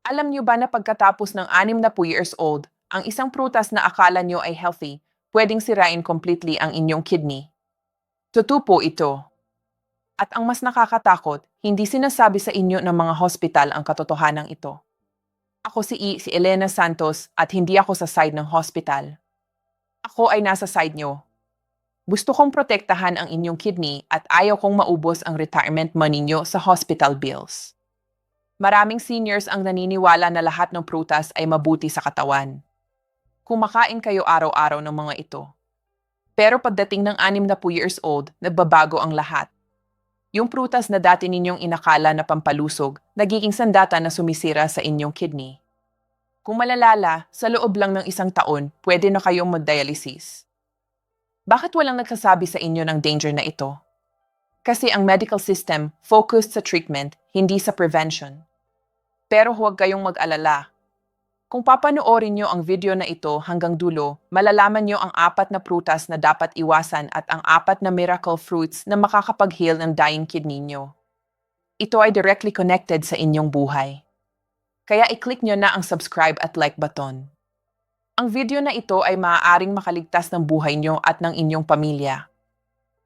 Alam niyo ba na pagkatapos ng 60 years old, ang isang prutas na akala niyo ay healthy, pwedeng sirain completely ang inyong kidney? Totoo po ito. At ang mas nakakatakot, hindi sinasabi sa inyo ng mga hospital ang katotohanan ito. Ako si Elena Santos at hindi ako sa side ng hospital. Ako ay nasa side niyo. Gusto kong protektahan ang inyong kidney at ayaw kong maubos ang retirement money niyo sa hospital bills. Maraming seniors ang naniniwala na lahat ng prutas ay mabuti sa katawan. Kumakain kayo araw-araw ng mga ito. Pero pagdating ng 60 years old, nagbabago ang lahat. Yung prutas na dati ninyong inakala na pampalusog, nagiging sandata na sumisira sa inyong kidney. Kung malalala, sa loob lang ng 1 taon, pwede na kayong mag-dialysis. Bakit walang nagsasabi sa inyo ng danger na ito? Kasi ang medical system focused sa treatment, hindi sa prevention. Pero huwag kayong mag-alala. Kung papanoorin nyo ang video na ito hanggang dulo, malalaman nyo ang 4 na prutas na dapat iwasan at ang 4 na miracle fruits na makakapag-heal ng dying kidney nyo. Ito ay directly connected sa inyong buhay. Kaya i-click nyo na ang subscribe at like button. Ang video na ito ay maaaring makaligtas ng buhay nyo at ng inyong pamilya.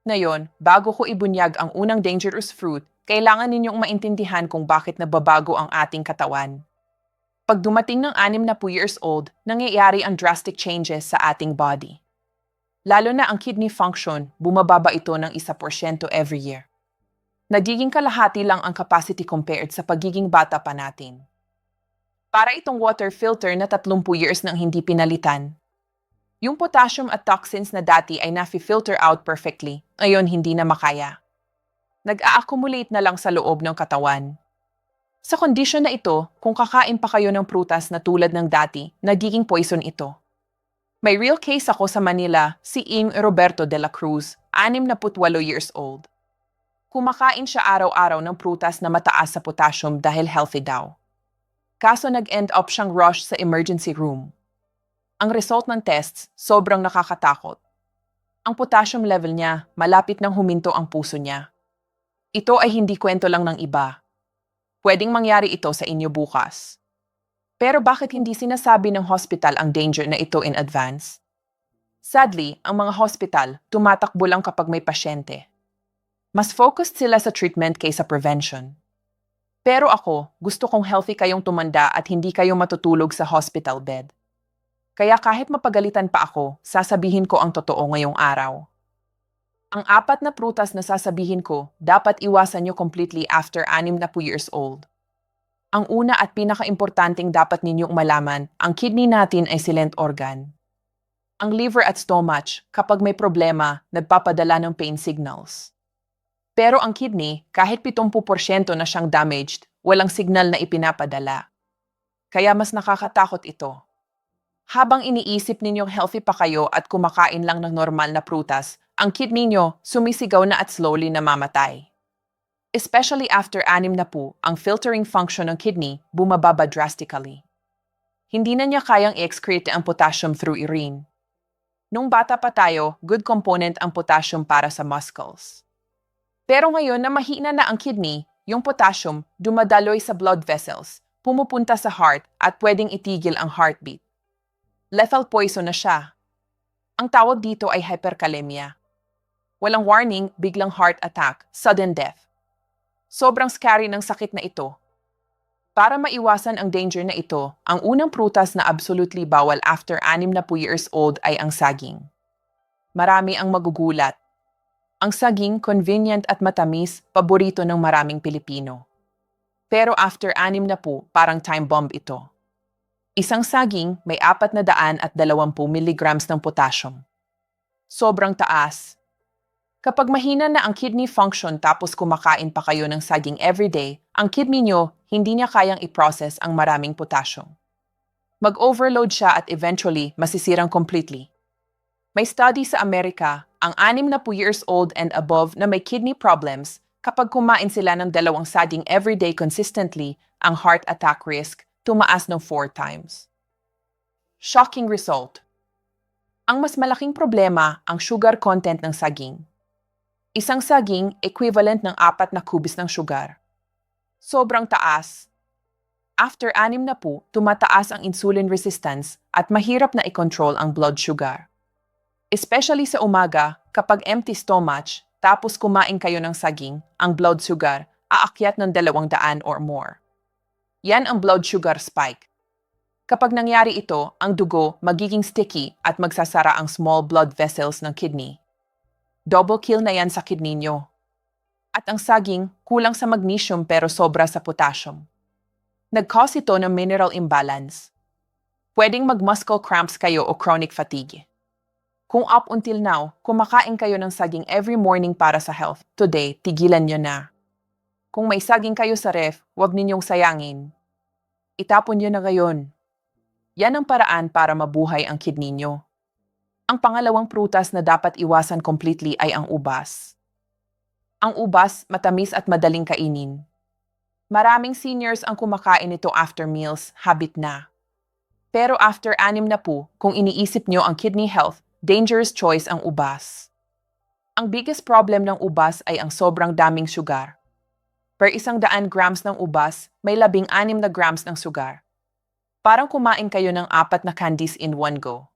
Ngayon, bago ko ibunyag ang unang dangerous fruit, kailangan ninyong maintindihan kung bakit nababago ang ating katawan. Pag dumating ng 60 years old, nangyayari ang drastic changes sa ating body. Lalo na ang kidney function, bumababa ito ng 1% every year. Nagiging kalahati lang ang capacity compared sa pagiging bata pa natin. Para itong water filter na 30 years nang hindi pinalitan. Yung potassium at toxins na dati ay na-filter out perfectly, ngayon hindi na makaya. Nag-a-accumulate na lang sa loob ng katawan. Sa kondisyon na ito, kung kakain pa kayo ng prutas na tulad ng dati, nagiging poison ito. May real case ako sa Manila, si Ing Roberto de la Cruz, 68 years old. Kumakain siya araw-araw ng prutas na mataas sa potassium dahil healthy daw. Kaso nag-end up siyang rush sa emergency room. Ang result ng tests, sobrang nakakatakot. Ang potassium level niya, malapit nang huminto ang puso niya. Ito ay hindi kwento lang ng iba. Pwedeng mangyari ito sa inyo bukas. Pero bakit hindi sinasabi ng hospital ang danger na ito in advance? Sadly, ang mga hospital, tumatakbo lang kapag may pasyente. Mas focused sila sa treatment kaysa prevention. Pero ako, gusto kong healthy kayong tumanda at hindi kayo matutulog sa hospital bed. Kaya kahit mapagalitan pa ako, sasabihin ko ang totoo ngayong araw. Ang 4 na prutas na sasabihin ko, dapat iwasan nyo completely after 60 years old. Ang una at pinaka-importanting dapat ninyong malaman, ang kidney natin ay silent organ. Ang liver at stomach, kapag may problema, nagpapadala ng pain signals. Pero ang kidney, kahit 70% na siyang damaged, walang signal na ipinapadala. Kaya mas nakakatakot ito. Habang iniisip ninyong healthy pa kayo at kumakain lang ng normal na prutas, ang kidney nyo sumisigaw na at slowly namamatay. Especially after 60, ang filtering function ng kidney bumababa drastically. Hindi na niya kayang i-excrete ang potassium through urine. Nung bata pa tayo, good component ang potassium para sa muscles. Pero ngayon na mahina na ang kidney, yung potassium dumadaloy sa blood vessels, pumupunta sa heart at pwedeng itigil ang heartbeat. Lethal poison na siya. Ang tawag dito ay hyperkalemia. Walang warning, biglang heart attack, sudden death. Sobrang scary ng sakit na ito. Para maiwasan ang danger na ito, ang unang prutas na absolutely bawal after 60 years old ay ang saging. Marami ang magugulat. Ang saging, convenient at matamis, paborito ng maraming Pilipino. Pero after 60, parang time bomb ito. Isang saging may 420 milligrams ng potassium. Sobrang taas. Kapag mahina na ang kidney function tapos kumakain pa kayo ng saging everyday, ang kidney nyo hindi niya kayang i-process ang maraming potassium. Mag-overload siya at eventually masisirang completely. May study sa Amerika, ang 60 years old and above na may kidney problems, kapag kumain sila ng 2 saging everyday consistently, ang heart attack risk tumaas ng 4 times. Shocking result. Ang mas malaking problema ang sugar content ng saging. Isang saging equivalent ng 4 na kubis ng sugar. Sobrang taas. After 6 na po, tumataas ang insulin resistance at mahirap na i-control ang blood sugar. Especially sa umaga, kapag empty stomach, tapos kumain kayo ng saging, ang blood sugar aakyat ng 200 or more. Yan ang blood sugar spike. Kapag nangyari ito, ang dugo magiging sticky at magsasara ang small blood vessels ng kidney. Double kill na yan sa kidney nyo. At ang saging, kulang sa magnesium pero sobra sa potassium. Nag-cause ito ng mineral imbalance. Pwedeng mag-muscle cramps kayo o chronic fatigue. Kung up until now, kumakain kayo ng saging every morning para sa health, today, tigilan nyo na. Kung may saging kayo sa ref, huwag ninyong sayangin. Itapon nyo na ngayon. Yan ang paraan para mabuhay ang kidney nyo. Ang pangalawang prutas na dapat iwasan completely ay ang ubas. Ang ubas, matamis at madaling kainin. Maraming seniors ang kumakain nito after meals, habit na. Pero after 6 na po, kung iniisip nyo ang kidney health, dangerous choice ang ubas. Ang biggest problem ng ubas ay ang sobrang daming sugar. Per 100 grams ng ubas, may 16 na grams ng sugar. Parang kumain kayo ng 4 na candies in one go.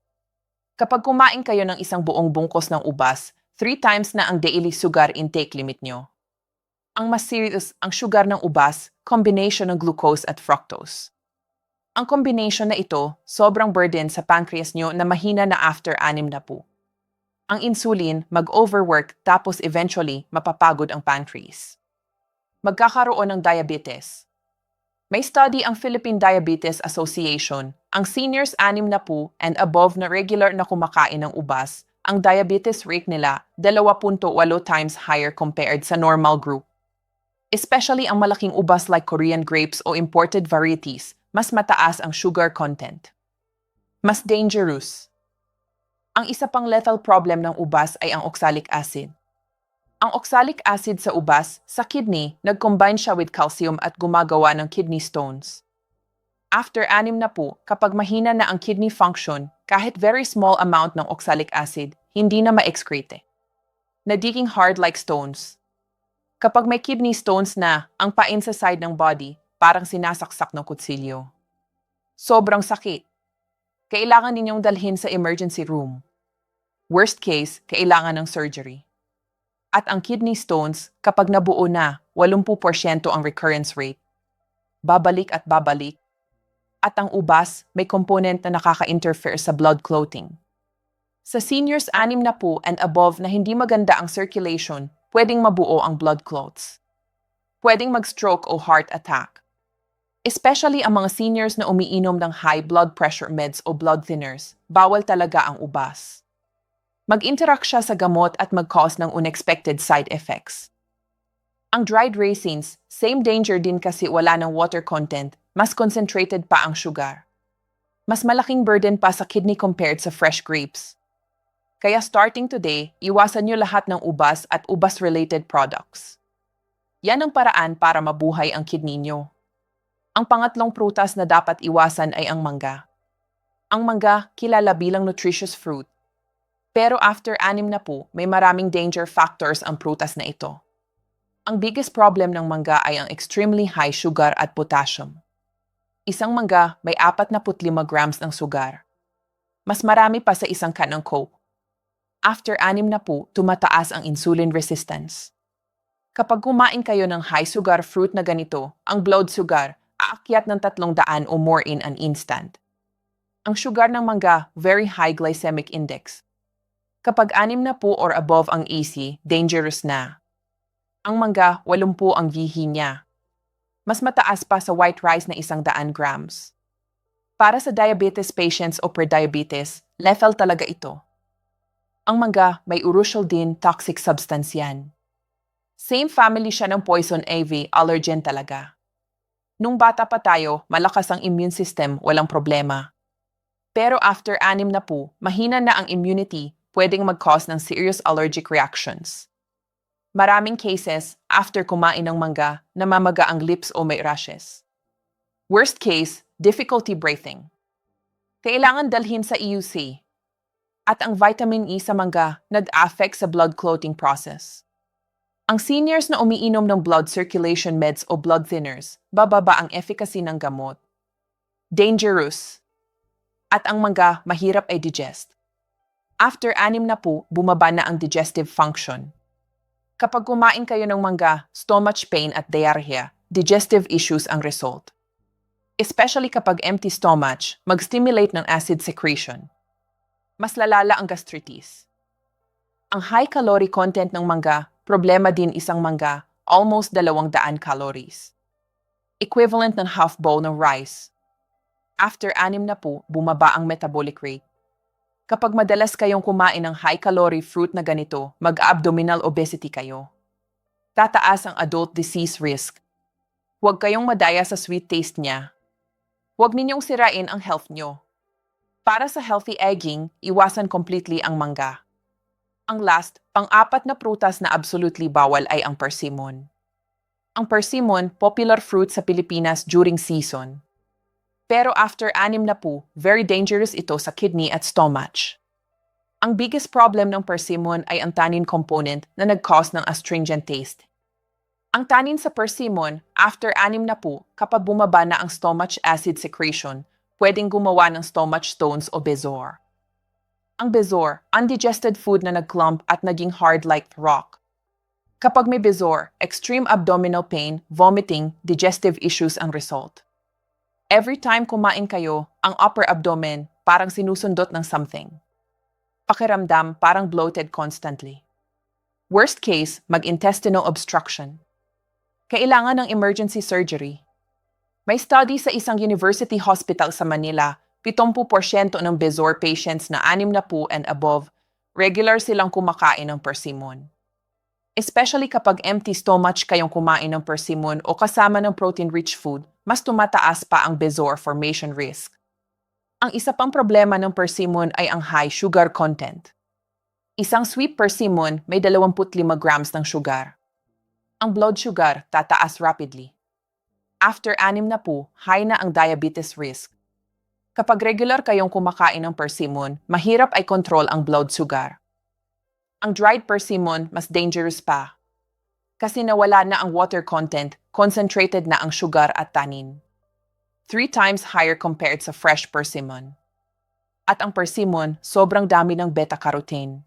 Kapag kumain kayo ng isang buong bungkos ng ubas, 3 times na ang daily sugar intake limit nyo. Ang mas serious, ang sugar ng ubas, combination ng glucose at fructose. Ang combination na ito, sobrang burden sa pancreas nyo na mahina na after 6 na po. Ang insulin, mag-overwork tapos eventually mapapagod ang pancreas. Magkakaroon ng diabetes. May study ang Philippine Diabetes Association, ang seniors 6 na po and above na regular na kumakain ng ubas, ang diabetes rate nila 2.8 times higher compared sa normal group. Especially ang malaking ubas like Korean grapes o imported varieties, mas mataas ang sugar content. Mas dangerous. Ang isa pang lethal problem ng ubas ay ang oxalic acid. Ang oxalic acid sa ubas, sa kidney, nag-combine siya with calcium at gumagawa ng kidney stones. After 6 na po, kapag mahina na ang kidney function, kahit very small amount ng oxalic acid, hindi na ma-excrete. Nagiging hard like stones. Kapag may kidney stones na, ang pain sa side ng body, parang sinasaksak ng kutsilyo. Sobrang sakit. Kailangan ninyong dalhin sa emergency room. Worst case, kailangan ng surgery. At ang kidney stones, kapag nabuo na, 80% ang recurrence rate. Babalik at babalik. At ang ubas, may component na nakaka-interfere sa blood clotting. Sa seniors 6 na po and above na hindi maganda ang circulation, pwedeng mabuo ang blood clots. Pwedeng mag-stroke o heart attack. Especially ang mga seniors na umiinom ng high blood pressure meds o blood thinners, bawal talaga ang ubas. Mag-interact siya sa gamot at mag-cause ng unexpected side effects. Ang dried raisins, same danger din kasi wala ng water content, mas concentrated pa ang sugar. Mas malaking burden pa sa kidney compared sa fresh grapes. Kaya starting today, iwasan nyo lahat ng ubas at ubas-related products. Yan ang paraan para mabuhay ang kidney nyo. Ang pangatlong prutas na dapat iwasan ay ang mangga. Ang mangga, kilala bilang nutritious fruit. Pero after 6 na po, may maraming danger factors ang prutas na ito. Ang biggest problem ng mangga ay ang extremely high sugar at potassium. Isang mangga may 45 grams ng sugar. Mas marami pa sa isang can ng Coke. After 6 na po, tumataas ang insulin resistance. Kapag kumain kayo ng high sugar fruit na ganito, ang blood sugar aakyat ng 300 o more in an instant. Ang sugar ng mangga, very high glycemic index. Kapag 6 na po or above ang AC, dangerous na. Ang mangga, 80 ang VH niya. Mas mataas pa sa white rice na 100 grams. Para sa diabetes patients o prediabetes, lethal talaga ito. Ang mangga, may urushiol din, toxic substance yan. Same family siya ng poison ivy, allergen talaga. Nung bata pa tayo, malakas ang immune system, walang problema. Pero after 6 na po, mahina na ang immunity, pwedeng mag-cause ng serious allergic reactions. Maraming cases, after kumain ng mangga, namamaga ang lips o may rashes. Worst case, difficulty breathing. Kailangan dalhin sa EUC. At ang vitamin E sa mangga nag-affect sa blood clotting process. Ang seniors na umiinom ng blood circulation meds o blood thinners, bababa ang efficacy ng gamot. Dangerous. At ang mangga, mahirap ay digest. After 6 bumaba na ang digestive function. Kapag kumain kayo ng mangga, stomach pain at diarrhea, digestive issues ang result. Especially kapag empty stomach, mag-stimulate ng acid secretion. Mas lalala ang gastritis. Ang high calorie content ng mangga, problema din isang mangga, almost 200 calories. Equivalent ng half bowl ng rice. After 6 bumaba ang metabolic rate. Kapag madalas kayong kumain ng high-calorie fruit na ganito, mag-abdominal obesity kayo. Tataas ang adult disease risk. Huwag kayong madaya sa sweet taste niya. Huwag ninyong sirain ang health nyo. Para sa healthy aging, iwasan completely ang mangga. Ang last, pang-apat na prutas na absolutely bawal ay ang persimmon. Ang persimmon, popular fruit sa Pilipinas during season. Pero after 6 very dangerous ito sa kidney at stomach. Ang biggest problem ng persimmon ay ang tannin component na nag-cause ng astringent taste. Ang tannin sa persimmon, after 6 kapag bumaba na ang stomach acid secretion, pwedeng gumawa ng stomach stones o bezor. Ang bezor, undigested food na nag-clump at naging hard like rock. Kapag may bezor, extreme abdominal pain, vomiting, digestive issues ang result. Every time kumain kayo, ang upper abdomen parang sinusundot ng something. Pakiramdam parang bloated constantly. Worst case, mag-intestinal obstruction. Kailangan ng emergency surgery. May study sa isang university hospital sa Manila, 70% ng bezor patients na 60 and above, regular silang kumakain ng persimmon. Especially kapag empty stomach kayong kumain ng persimmon o kasama ng protein-rich food, mas tumataas pa ang bezor formation risk. Ang isa pang problema ng persimmon ay ang high sugar content. Isang sweet persimmon may 25 grams ng sugar. Ang blood sugar tataas rapidly. After 60, high na ang diabetes risk. Kapag regular kayong kumakain ng persimmon, mahirap ay control ang blood sugar. Ang dried persimmon mas dangerous pa. Kasi nawala na ang water content, concentrated na ang sugar at tannin. 3 times higher compared sa fresh persimmon. At ang persimmon, sobrang dami ng beta-carotene.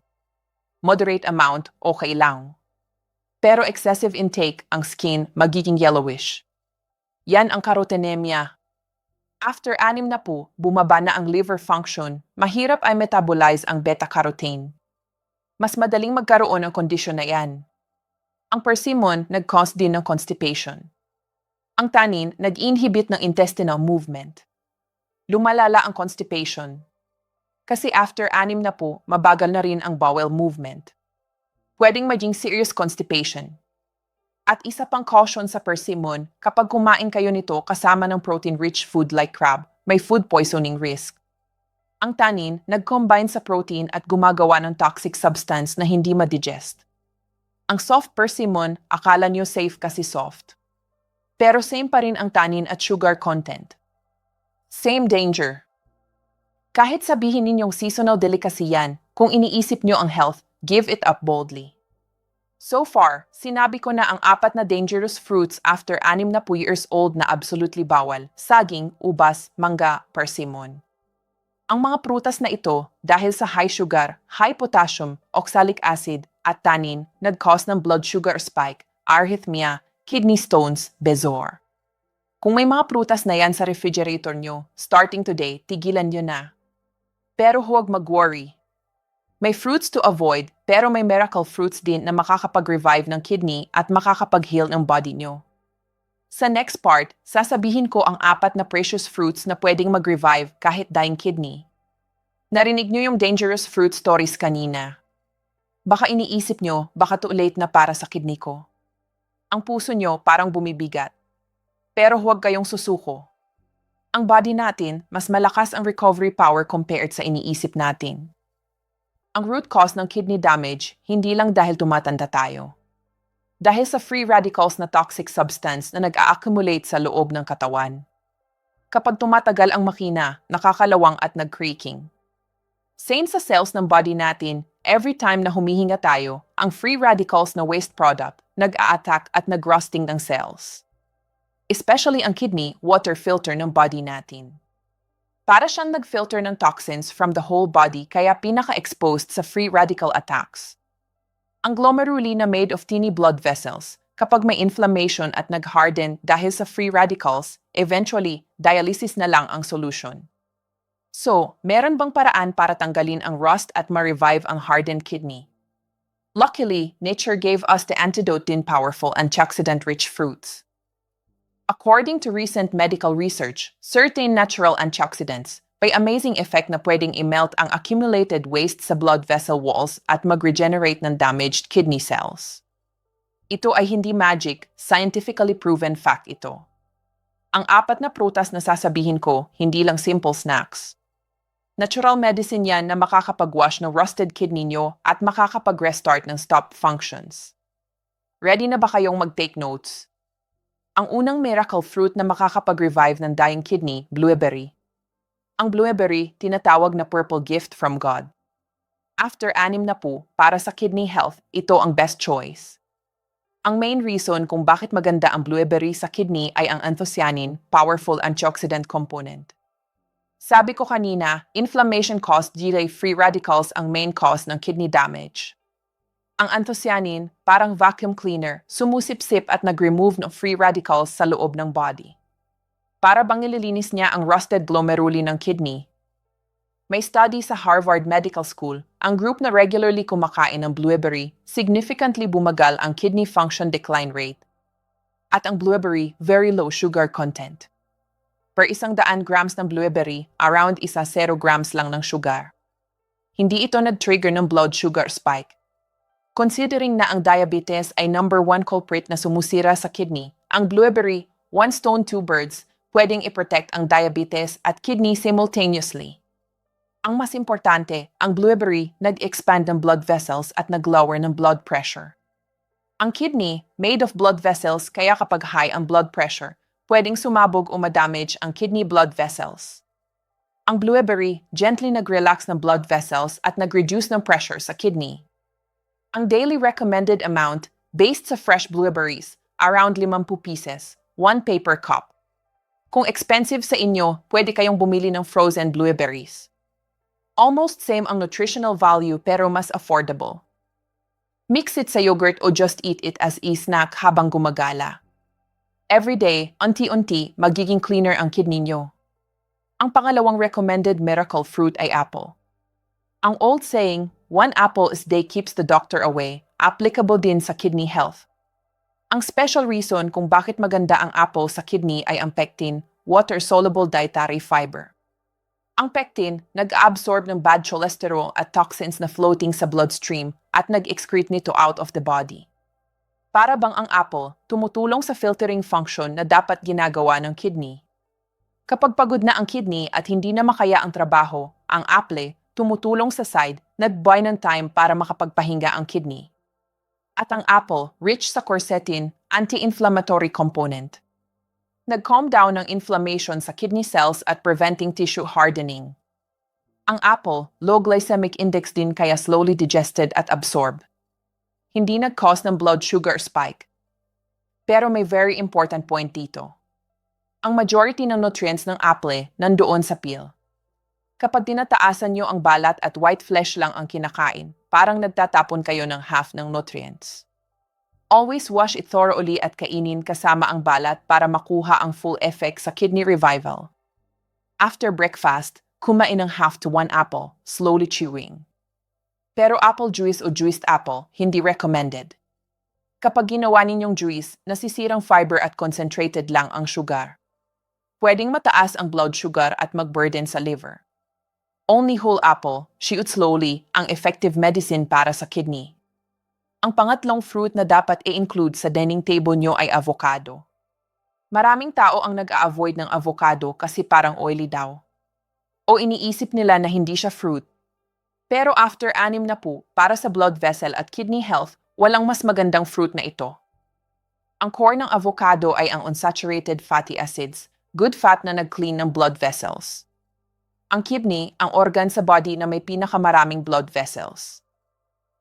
Moderate amount, okay lang. Pero excessive intake, ang skin magiging yellowish. Yan ang carotenemia. After 60, bumaba na ang liver function, mahirap ay metabolize ang beta-carotene. Mas madaling magkaroon ng kondisyon na yan. Ang persimmon nag-cause din ng constipation. Ang tannin nag-inhibit ng intestinal movement. Lumalala ang constipation. Kasi after 60, mabagal na rin ang bowel movement. Pwedeng maging serious constipation. At isa pang caution sa persimmon, kapag kumain kayo nito kasama ng protein-rich food like crab, may food poisoning risk. Ang tannin nag-combine sa protein at gumagawa ng toxic substance na hindi ma-digest. Ang soft persimmon, akala nyo safe kasi soft. Pero same pa rin ang tannin at sugar content. Same danger. Kahit sabihin ninyong seasonal delicacy yan, kung iniisip nyo ang health, give it up boldly. So far, sinabi ko na ang 4 na dangerous fruits after 60 years old na absolutely bawal, saging, ubas, mangga, persimmon. Ang mga prutas na ito, dahil sa high sugar, high potassium, oxalic acid, at tannin, nag-cause ng blood sugar spike, arrhythmia, kidney stones, bezor. Kung may mga prutas na yan sa refrigerator nyo, starting today, tigilan nyo na. Pero huwag mag-worry. May fruits to avoid, pero may miracle fruits din na makakapag-revive ng kidney at makakapag-heal ng body nyo. Sa next part, sasabihin ko ang 4 na precious fruits na pwedeng mag-revive kahit dying kidney. Narinig nyo yung dangerous fruit stories kanina. Baka iniisip nyo, baka too late na para sa kidney ko. Ang puso nyo parang bumibigat. Pero huwag kayong susuko. Ang body natin, mas malakas ang recovery power compared sa iniisip natin. Ang root cause ng kidney damage, hindi lang dahil tumatanda tayo. Dahil sa free radicals na toxic substance na nag-a-accumulate sa loob ng katawan. Kapag tumatagal ang makina, nakakalawang at nag-creaking. Same sa cells ng body natin, every time na humihinga tayo, ang free radicals na waste product nag-a-attack at nag-rusting ng cells. Especially ang kidney, water filter ng body natin. Para siyang nag-filter ng toxins from the whole body kaya pinaka-exposed sa free radical attacks. Ang glomeruli na made of teeny blood vessels, kapag may inflammation at nag-harden dahil sa free radicals, eventually, dialysis na lang ang solution. So, meron bang paraan para tanggalin ang rust at ma-revive ang hardened kidney? Luckily, nature gave us the antidote in powerful antioxidant-rich fruits. According to recent medical research, certain natural antioxidants may amazing effect na pwedeng i-melt ang accumulated waste sa blood vessel walls at mag-regenerate ng damaged kidney cells. Ito ay hindi magic, scientifically proven fact ito. Ang apat na prutas na sasabihin ko, hindi lang simple snacks. Natural medicine yan na makakapag-wash ng rusted kidney nyo at makakapag-restart ng stop functions. Ready na ba kayong mag-take notes? Ang unang miracle fruit na makakapag-revive ng dying kidney, blueberry. Ang blueberry, tinatawag na purple gift from God. After 6 na po, para sa kidney health, ito ang best choice. Ang main reason kung bakit maganda ang blueberry sa kidney ay ang anthocyanin, powerful antioxidant component. Sabi ko kanina, inflammation caused delay free radicals ang main cause ng kidney damage. Ang anthocyanin, parang vacuum cleaner, sumusipsip at nag-remove ng free radicals sa loob ng body. Para bang nililinis niya ang rusted glomeruli ng kidney. May study sa Harvard Medical School, ang group na regularly kumakain ng blueberry, significantly bumagal ang kidney function decline rate. At ang blueberry, very low sugar content. Per 100 grams ng blueberry, around 0 grams lang ng sugar. Hindi ito nag-trigger ng blood sugar spike. Considering na ang diabetes ay number 1 culprit na sumusira sa kidney, ang blueberry, 1 stone 2 birds, pwedeng i-protect ang diabetes at kidney simultaneously. Ang mas importante, ang blueberry nag-expand ng blood vessels at nag-lower ng blood pressure. Ang kidney, made of blood vessels kaya kapag high ang blood pressure, pwedeng sumabog o madamage ang kidney blood vessels. Ang blueberry, gently nag-relax ng blood vessels at nag-reduce ng pressure sa kidney. Ang daily recommended amount, based sa fresh blueberries, around 50 pieces, 1 paper cup. Kung expensive sa inyo, pwede kayong bumili ng frozen blueberries. Almost same ang nutritional value pero mas affordable. Mix it sa yogurt o just eat it as e-snack habang gumagala. Every day, unti-unti, magiging cleaner ang kidney nyo. Ang pangalawang recommended miracle fruit ay apple. Ang old saying, 1 apple a day keeps the doctor away, applicable din sa kidney health. Ang special reason kung bakit maganda ang apple sa kidney ay ang pectin, water-soluble dietary fiber. Ang pectin, nag-absorb ng bad cholesterol at toxins na floating sa bloodstream at nag-excrete nito out of the body. Para bang ang apple, tumutulong sa filtering function na dapat ginagawa ng kidney. Kapag pagod na ang kidney at hindi na makaya ang trabaho, ang apple, tumutulong sa side, nag-buy ng time para makapagpahinga ang kidney. At ang apple, rich sa quercetin, anti-inflammatory component. Nag-calm down ang inflammation sa kidney cells at preventing tissue hardening. Ang apple, low glycemic index din kaya slowly digested at absorbed. Hindi nag-cause ng blood sugar spike. Pero may very important point dito. Ang majority ng nutrients ng apple nandoon sa peel. Kapag tinataasan nyo ang balat at white flesh lang ang kinakain, parang nagtatapon kayo ng half ng nutrients. Always wash it thoroughly at kainin kasama ang balat para makuha ang full effect sa kidney revival. After breakfast, kumain ng half to 1 apple, slowly chewing. Pero apple juice o juiced apple, hindi recommended. Kapag ginawa ninyong juice, nasisirang fiber at concentrated lang ang sugar. Pwedeng mataas ang blood sugar at mag-burden sa liver. Only whole apple, chew slowly, ang effective medicine para sa kidney. Ang pangatlong fruit na dapat i-include sa dining table nyo ay avocado. Maraming tao ang nag-a-avoid ng avocado kasi parang oily daw. O iniisip nila na hindi siya fruit. Pero after 6 na po, para sa blood vessel at kidney health, walang mas magandang fruit na ito. Ang core ng avocado ay ang unsaturated fatty acids, good fat na nag-clean ng blood vessels. Ang kidney, ang organ sa body na may pinakamaraming blood vessels.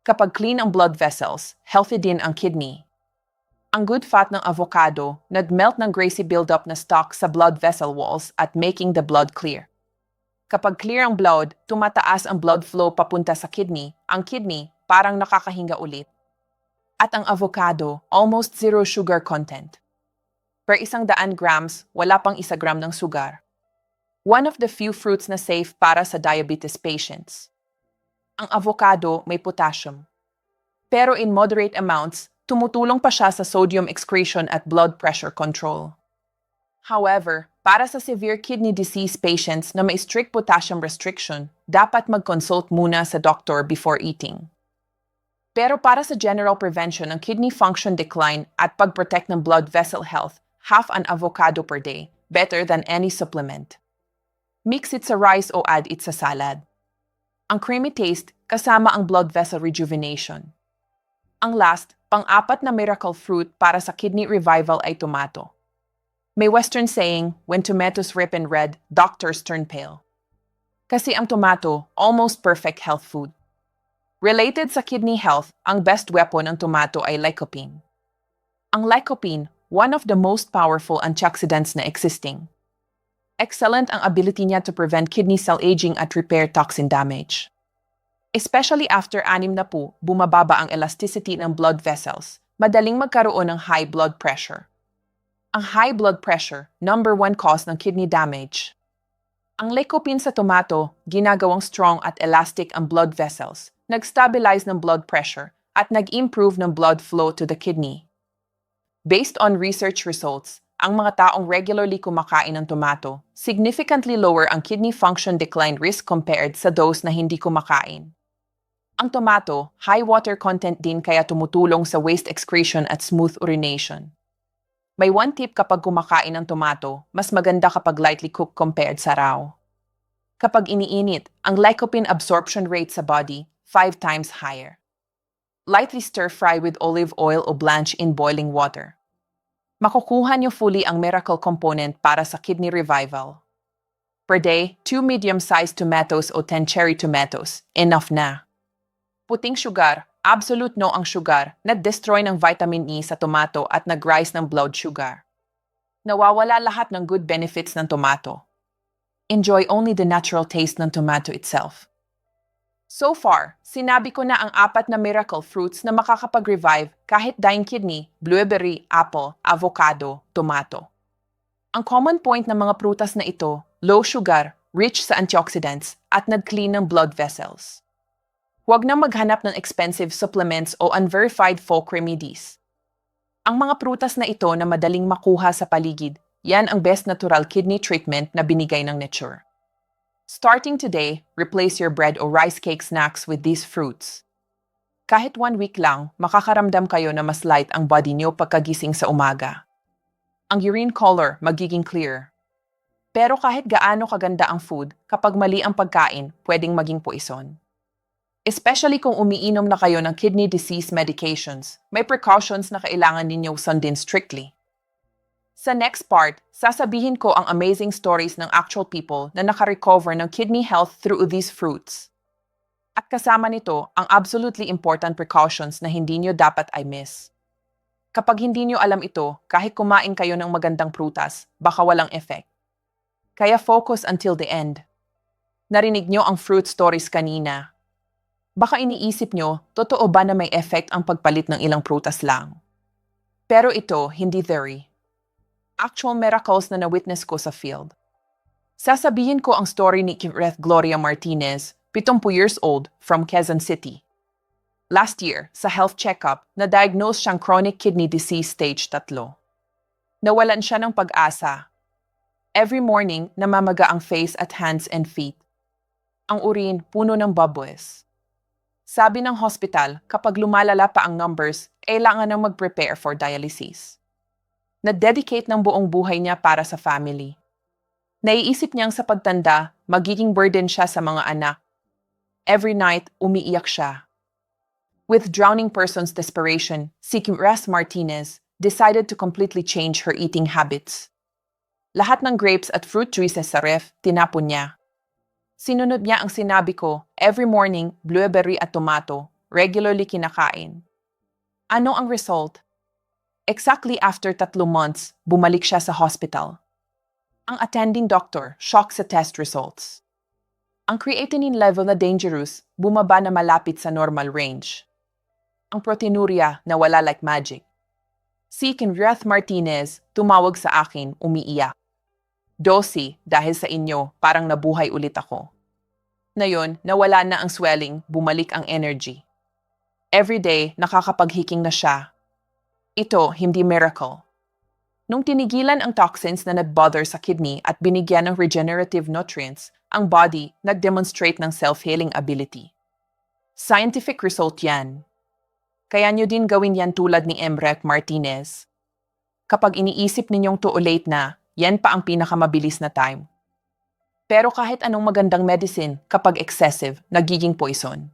Kapag clean ang blood vessels, healthy din ang kidney. Ang good fat ng avocado, nag-melt ng greasy buildup na stock sa blood vessel walls at making the blood clear. Kapag clear ang blood, tumataas ang blood flow papunta sa kidney. Ang kidney, parang nakakahinga ulit. At ang avocado, almost zero sugar content. Per 100 grams, wala pang 1 gram ng sugar. One of the few fruits na safe para sa diabetes patients. Ang avocado may potassium. Pero in moderate amounts, tumutulong pa siya sa sodium excretion at blood pressure control. However, para sa severe kidney disease patients na may strict potassium restriction, dapat mag-consult muna sa doctor before eating. Pero para sa general prevention ng kidney function decline at pag-protect ng blood vessel health, half an avocado per day, better than any supplement. Mix it sa rice o add it sa salad. Ang creamy taste kasama ang blood vessel rejuvenation. Ang last, pang-apat na miracle fruit para sa kidney revival ay tomato. May Western saying, when tomatoes ripen red, doctors turn pale. Kasi ang tomato, almost perfect health food. Related sa kidney health, ang best weapon ng tomato ay lycopene. Ang lycopene, one of the most powerful antioxidants na existing. Excellent ang ability niya to prevent kidney cell aging at repair toxin damage. Especially after 60, bumababa ang elasticity ng blood vessels, madaling magkaroon ng high blood pressure. Ang high blood pressure, number 1 cause ng kidney damage. Ang lycopene sa tomato, ginagawang strong at elastic ang blood vessels, nag-stabilize ng blood pressure, at nag-improve ng blood flow to the kidney. Based on research results, ang mga taong regularly kumakain ng tomato, significantly lower ang kidney function decline risk compared sa those na hindi kumakain. Ang tomato, high water content din kaya tumutulong sa waste excretion at smooth urination. May one tip kapag kumakain ng tomato, mas maganda kapag lightly cooked compared sa raw. Kapag iniinit, ang lycopene absorption rate sa body, 5 times higher. Lightly stir-fry with olive oil o blanch in boiling water. Makukuha niyo fully ang miracle component para sa kidney revival. Per day, 2 medium-sized tomatoes o 10 cherry tomatoes, enough na. Puting sugar, absolute no ang sugar, na-destroy ng vitamin E sa tomato at nag-rise ng blood sugar. Nawawala lahat ng good benefits ng tomato. Enjoy only the natural taste ng tomato itself. So far, sinabi ko na ang 4 na miracle fruits na makakapag-revive kahit dying kidney, blueberry, apple, avocado, tomato. Ang common point ng mga prutas na ito, low sugar, rich sa antioxidants, at nag-clean ng blood vessels. Huwag na maghanap ng expensive supplements o unverified folk remedies. Ang mga prutas na ito na madaling makuha sa paligid, yan ang best natural kidney treatment na binigay ng nature. Starting today, replace your bread o rice cake snacks with these fruits. Kahit 1 week lang, makakaramdam kayo na mas light ang body niyo pagkagising sa umaga. Ang urine color magiging clear. Pero kahit gaano kaganda ang food, kapag mali ang pagkain, pwedeng maging poison. Especially kung umiinom na kayo ng kidney disease medications, may precautions na kailangan ninyo sundin strictly. Sa next part, sasabihin ko ang amazing stories ng actual people na nakarecover ng kidney health through these fruits. At kasama nito ang absolutely important precautions na hindi nyo dapat ay miss. Kapag hindi nyo alam ito, kahit kumain kayo ng magandang prutas, baka walang effect. Kaya focus until the end. Narinig nyo ang fruit stories kanina. Baka iniisip nyo, totoo ba na may effect ang pagpalit ng ilang prutas lang? Pero ito, hindi theory. Actual miracles na na-witness ko sa field. Sasabihin ko ang story ni Kireth Gloria Martinez, 70 years old, from Quezon City. Last year, sa health checkup, na-diagnose siyang chronic kidney disease stage 3. Nawalan siya ng pag-asa. Every morning, namamaga ang face at hands and feet. Ang urine, puno ng bubbles. Sabi ng hospital, kapag lumalala pa ang numbers, kailangan nang mag-prepare for dialysis. Na-dedicate ng buong buhay niya para sa family. Naiisip niyang sa pagtanda, magiging burden siya sa mga anak. Every night, umiiyak siya. With drowning person's desperation, si Kireth Martinez decided to completely change her eating habits. Lahat ng grapes at fruit juices sa ref, tinapon niya. Sinunod niya ang sinabi ko, every morning, blueberry at tomato, regularly kinakain. Ano ang result? Exactly after 3 months, bumalik siya sa hospital. Ang attending doctor, shocked sa test results. Ang creatinine level na dangerous, bumaba na malapit sa normal range. Ang proteinuria nawala like magic. Si Kenrith Martinez, tumawag sa akin, umiiyak. Dosi, dahil sa inyo, parang nabuhay ulit ako. Ngayon, nawala na ang swelling, bumalik ang energy. Everyday, nakakapaghiking na siya. Ito, hindi miracle. Nung tinigilan ang toxins na nag-bother sa kidney at binigyan ng regenerative nutrients, ang body nag-demonstrate ng self-healing ability. Scientific result yan. Kaya nyo din gawin yan tulad ni Emrek Martinez. Kapag iniisip ninyong too late na, yan pa ang pinakamabilis na time. Pero kahit anong magandang medicine, kapag excessive, nagiging poison.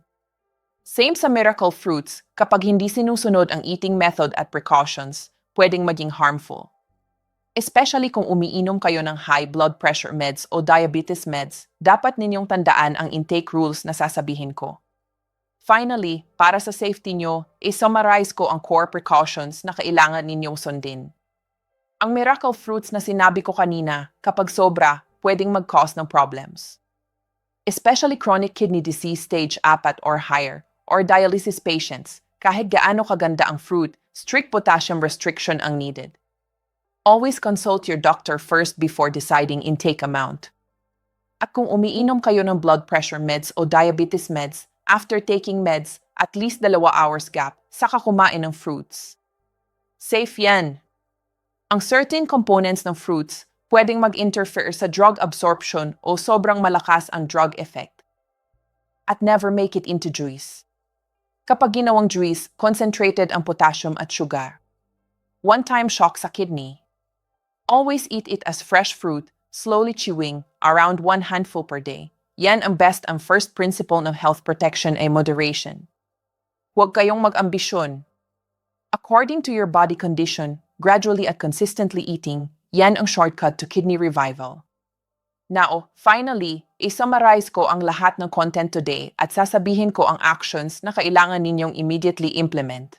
Same sa miracle fruits, kapag hindi sinusunod ang eating method at precautions, pwedeng maging harmful. Especially kung umiinom kayo ng high blood pressure meds o diabetes meds, dapat ninyong tandaan ang intake rules na sasabihin ko. Finally, para sa safety nyo, i-summarize ko ang core precautions na kailangan ninyong sundin. Ang miracle fruits na sinabi ko kanina, kapag sobra, pwedeng mag-cause ng problems. Especially chronic kidney disease stage 4 or higher, or dialysis patients, kahit gaano kaganda ang fruit, strict potassium restriction ang needed. Always consult your doctor first before deciding intake amount. At kung umiinom kayo ng blood pressure meds o diabetes meds, after taking meds, at least 2 hours gap, saka kumain ng fruits. Safe yan. Ang certain components ng fruits, pwedeng mag-interfere sa drug absorption o sobrang malakas ang drug effect. At never make it into juice. Kapag ginawang juice, concentrated ang potassium at sugar. One-time shock sa kidney. Always eat it as fresh fruit, slowly chewing, around 1 handful per day. Yan ang best ang first principle ng health protection ay moderation. Huwag kayong mag-ambisyon. According to your body condition, gradually at consistently eating, yan ang shortcut to kidney revival. Now, finally, i-summarize ko ang lahat ng content today at sasabihin ko ang actions na kailangan ninyong immediately implement.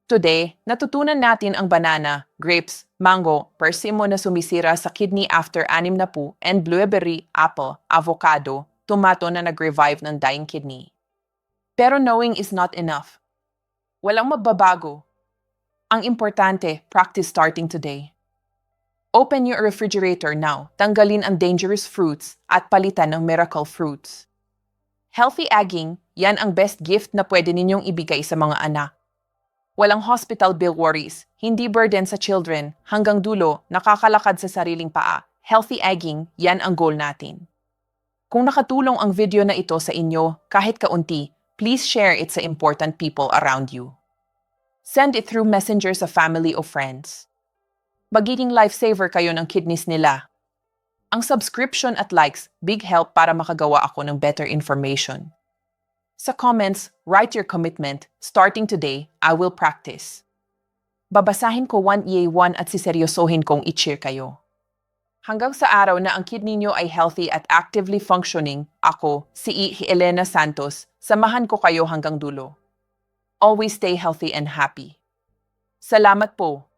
Today, natutunan natin ang banana, grapes, mango, persimo na sumisira sa kidney after 60 and blueberry, apple, avocado, tomato na nag-revive ng dying kidney. Pero knowing is not enough. Walang magbabago. Ang importante, practice starting today. Open your refrigerator now, tanggalin ang dangerous fruits at palitan ng miracle fruits. Healthy aging, yan ang best gift na pwede ninyong ibigay sa mga anak. Walang hospital bill worries, hindi burden sa children, hanggang dulo, nakakalakad sa sariling paa. Healthy aging, yan ang goal natin. Kung nakatulong ang video na ito sa inyo, kahit kaunti, please share it sa important people around you. Send it through messenger sa family o friends. Magiging lifesaver kayo ng kidneys nila. Ang subscription at likes, big help para makagawa ako ng better information. Sa comments, write your commitment. Starting today, I will practice. Babasahin ko 1 at siseryosohin kong i-cheer kayo. Hanggang sa araw na ang kidney nyo ay healthy at actively functioning, ako, si Elena Santos, samahan ko kayo hanggang dulo. Always stay healthy and happy. Salamat po.